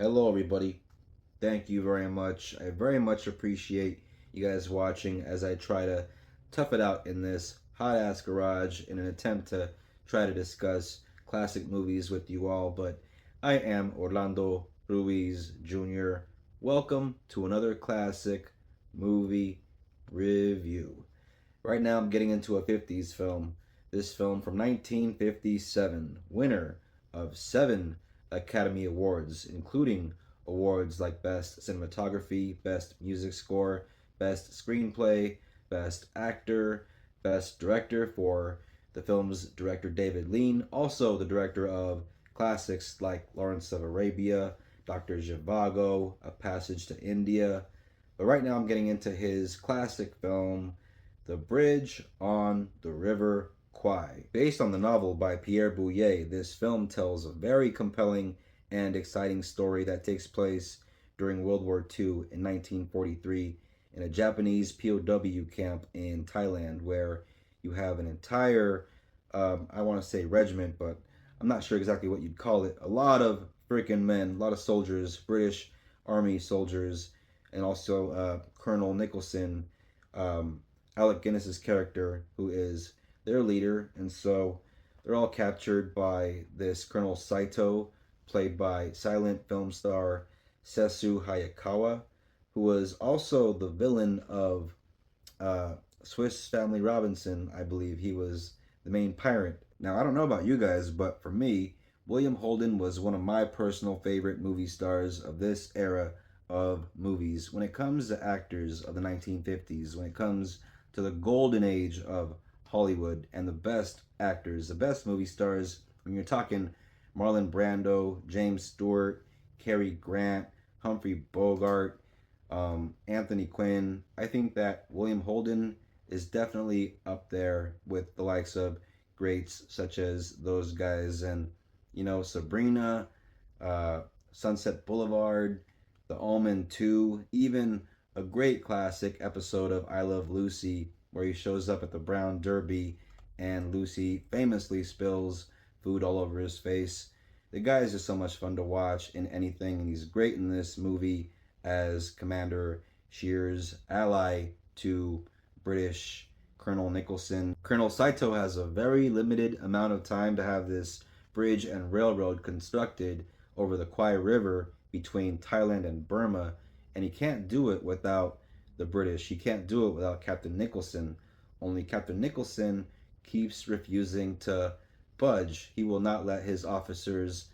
Hello, everybody. Thank you very much. I very much appreciate you guys watching as I try to tough it out in this hot ass garage in an attempt to try to discuss classic movies with you all. But I am Orlando Ruiz Jr. Welcome to another classic movie review. Right now, I'm getting into a 50s film. This film from 1957, winner of 7 Academy Awards, including awards like Best Cinematography, Best Music Score, Best Screenplay, Best Actor, Best Director for the film's director David Lean, also the director of classics like Lawrence of Arabia, Dr. Zhivago, A Passage to India. But right now I'm getting into his classic film, The Bridge on the River Kwai. Based on the novel by Pierre Bouillet, this film tells a very compelling and exciting story that takes place during World War II in 1943 in a Japanese POW camp in Thailand, where you have an entire, I want to say regiment, but I'm not sure exactly what you'd call it. A lot of freaking men, a lot of soldiers, British Army soldiers, and also Colonel Nicholson, um, Alec Guinness's character, who is their leader. And so they're all captured by this Colonel Saito, played by silent film star Sesu Hayakawa, who was also the villain of uh, Swiss Family Robinson. I believe he was the main pirate. Now, I don't know about you guys, but for me, William Holden was one of my personal favorite movie stars of this era of movies. When it comes to actors of the 1950s, when it comes to the golden age of Hollywood and the best actors, the best movie stars, when you're talking Marlon Brando, James Stewart, Cary Grant, Humphrey Bogart, Anthony Quinn. I think that William Holden is definitely up there with the likes of greats such as those guys, and Sabrina, uh, Sunset Boulevard, The Omen 2, even a great classic episode of I Love Lucy where he shows up at the Brown Derby and Lucy famously spills food all over his face. The guy is just so much fun to watch in anything, and he's great in this movie as Commander Shears, ally to British Colonel Nicholson. Colonel Saito has a very limited amount of time to have this bridge and railroad constructed over the Kwai River between Thailand and Burma, and he can't do it without the British. He can't do it without Captain Nicholson. Only Captain Nicholson keeps refusing to budge. He will not let his officers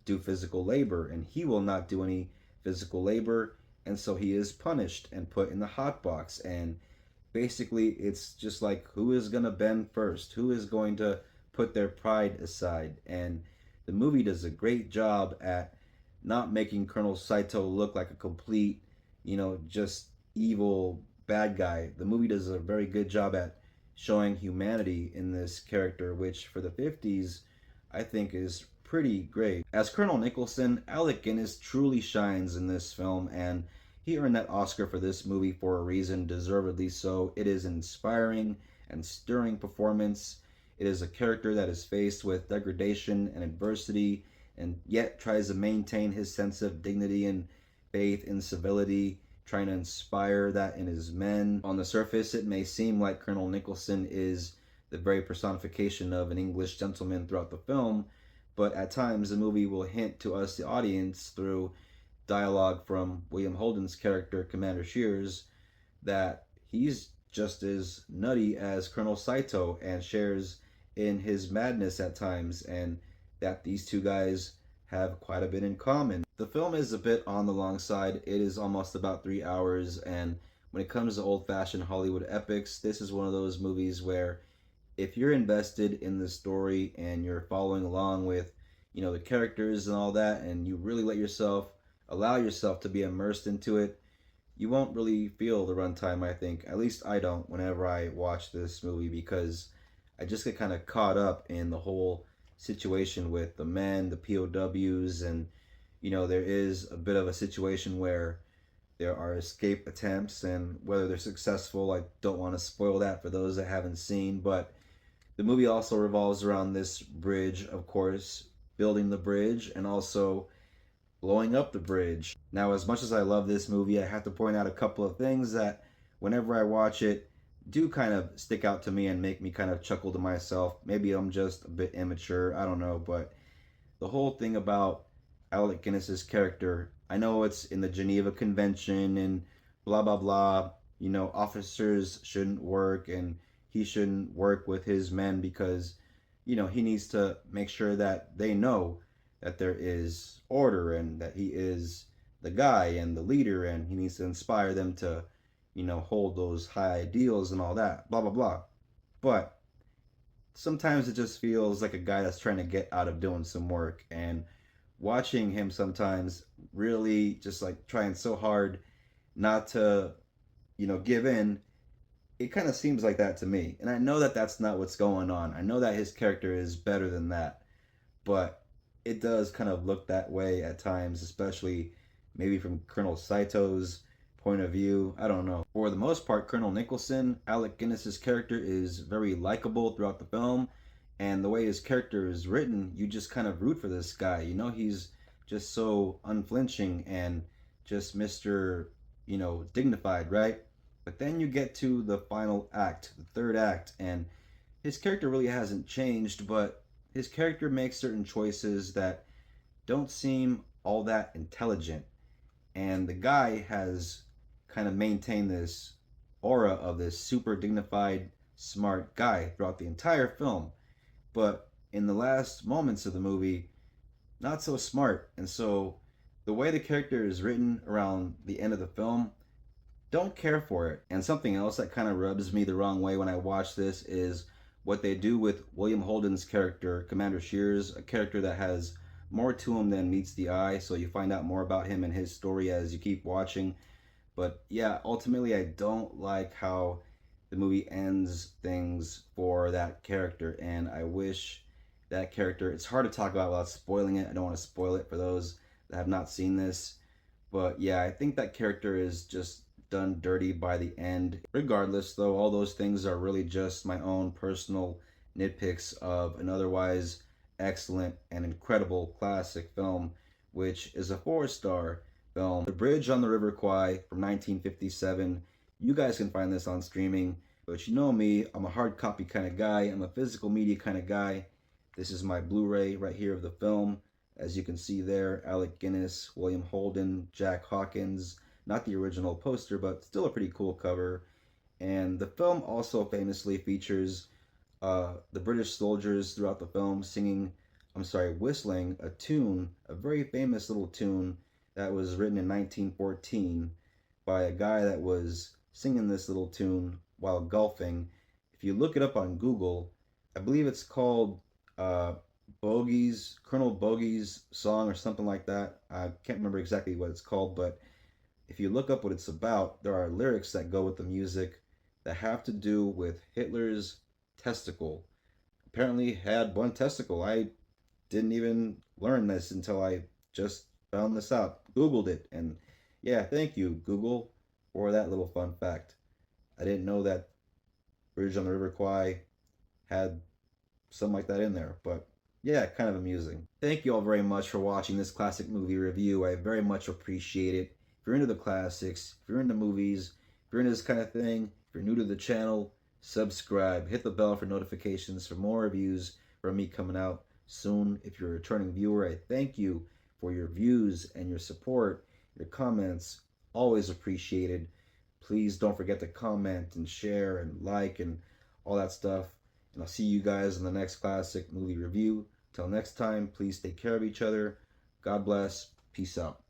do physical labor, and he will not do any physical labor, and so he is punished and put in the hot box. And basically, it's just like, who is going to bend first? Who is going to put their pride aside? And the movie does a great job at not making Colonel Saito look like a complete, just evil bad guy. The movie does a very good job at showing humanity in this character, which for the 50s, I think is pretty great. As Colonel Nicholson, Alec Guinness truly shines in this film, and he earned that Oscar for this movie for a reason, deservedly so. It is an inspiring and stirring performance. It is a character that is faced with degradation and adversity and yet tries to maintain his sense of dignity and faith in civility, trying to inspire that in his men. On the surface, it may seem like Colonel Nicholson is the very personification of an English gentleman throughout the film, but at times the movie will hint to us, the audience, through dialogue from William Holden's character, Commander Shears, that he's just as nutty as Colonel Saito and shares in his madness at times, and that these two guys have quite a bit in common. The film is a bit on the long side. It is almost about 3 hours, and when it comes to old-fashioned Hollywood epics, this is one of those movies where if you're invested in the story and you're following along with, the characters and all that, and you really allow yourself to be immersed into it, you won't really feel the runtime, I think. At least I don't whenever I watch this movie, because I just get kind of caught up in the whole situation with the men, the POWs, and there is a bit of a situation where there are escape attempts, and whether they're successful, I don't want to spoil that for those that haven't seen, but the movie also revolves around this bridge, of course, building the bridge, and also blowing up the bridge. Now, as much as I love this movie, I have to point out a couple of things that whenever I watch it do kind of stick out to me and make me kind of chuckle to myself. Maybe I'm just a bit immature, I don't know, but the whole thing about Alec Guinness's character, I know it's in the Geneva Convention and blah blah blah. You know, officers shouldn't work and he shouldn't work with his men because, you know, he needs to make sure that they know that there is order and that he is the guy and the leader and he needs to inspire them to, you know, hold those high ideals and all that, blah blah blah. But sometimes it just feels like a guy that's trying to get out of doing some work, and watching him sometimes really just like trying so hard not to, you know, give in, it kind of seems like that to me. And I know that that's not what's going on. I know that his character is better than that, but it does kind of look that way at times, especially maybe from Colonel Saito's point of view. I don't know. For the most part, Colonel Nicholson, Alec Guinness's character, is very likable throughout the film, and the way his character is written, you just kind of root for this guy. You know, he's just so unflinching and just Mr., you know, dignified, right? But then you get to the final act, the third act, and his character really hasn't changed, but his character makes certain choices that don't seem all that intelligent. And the guy has kind of maintained this aura of this super dignified, smart guy throughout the entire film. But in the last moments of the movie, not so smart. And so the way the character is written around the end of the film, don't care for it. And something else that kind of rubs me the wrong way when I watch this is what they do with William Holden's character, Commander Shears, a character that has more to him than meets the eye. So you find out more about him and his story as you keep watching. But yeah, ultimately, I don't like how the movie ends things for that character. And I wish that character, it's hard to talk about without spoiling it. I don't want to spoil it for those that have not seen this. But yeah, I think that character is just done dirty by the end. Regardless, though, all those things are really just my own personal nitpicks of an otherwise excellent and incredible classic film, which is a 4-star film. The Bridge on the River Kwai from 1957. You guys can find this on streaming, but you know me, I'm a hard copy kind of guy. I'm a physical media kind of guy. This is my Blu-ray right here of the film. As you can see there, Alec Guinness, William Holden, Jack Hawkins, not the original poster, but still a pretty cool cover. And the film also famously features the British soldiers throughout the film whistling a tune, a very famous little tune that was written in 1914 by a guy that was singing this little tune while golfing. If you look it up on Google, I believe it's called Colonel Bogey's song or something like that. I can't remember exactly what it's called, but if you look up what it's about, there are lyrics that go with the music that have to do with Hitler's testicle. Apparently had one testicle. I didn't even learn this until I just found this out. Googled it, and yeah, thank you, Google, for that little fun fact. I didn't know that Bridge on the River Kwai had something like that in there, but yeah, kind of amusing. Thank you all very much for watching this classic movie review. I very much appreciate it. If you're into the classics, if you're into movies, if you're into this kind of thing, if you're new to the channel, subscribe, hit the bell for notifications for more reviews from me coming out soon. If you're a returning viewer, I thank you for your views and your support, your comments, always appreciated. Please don't forget to comment and share and like and all that stuff. And I'll see you guys in the next classic movie review. Till next time, please take care of each other. God bless. Peace out.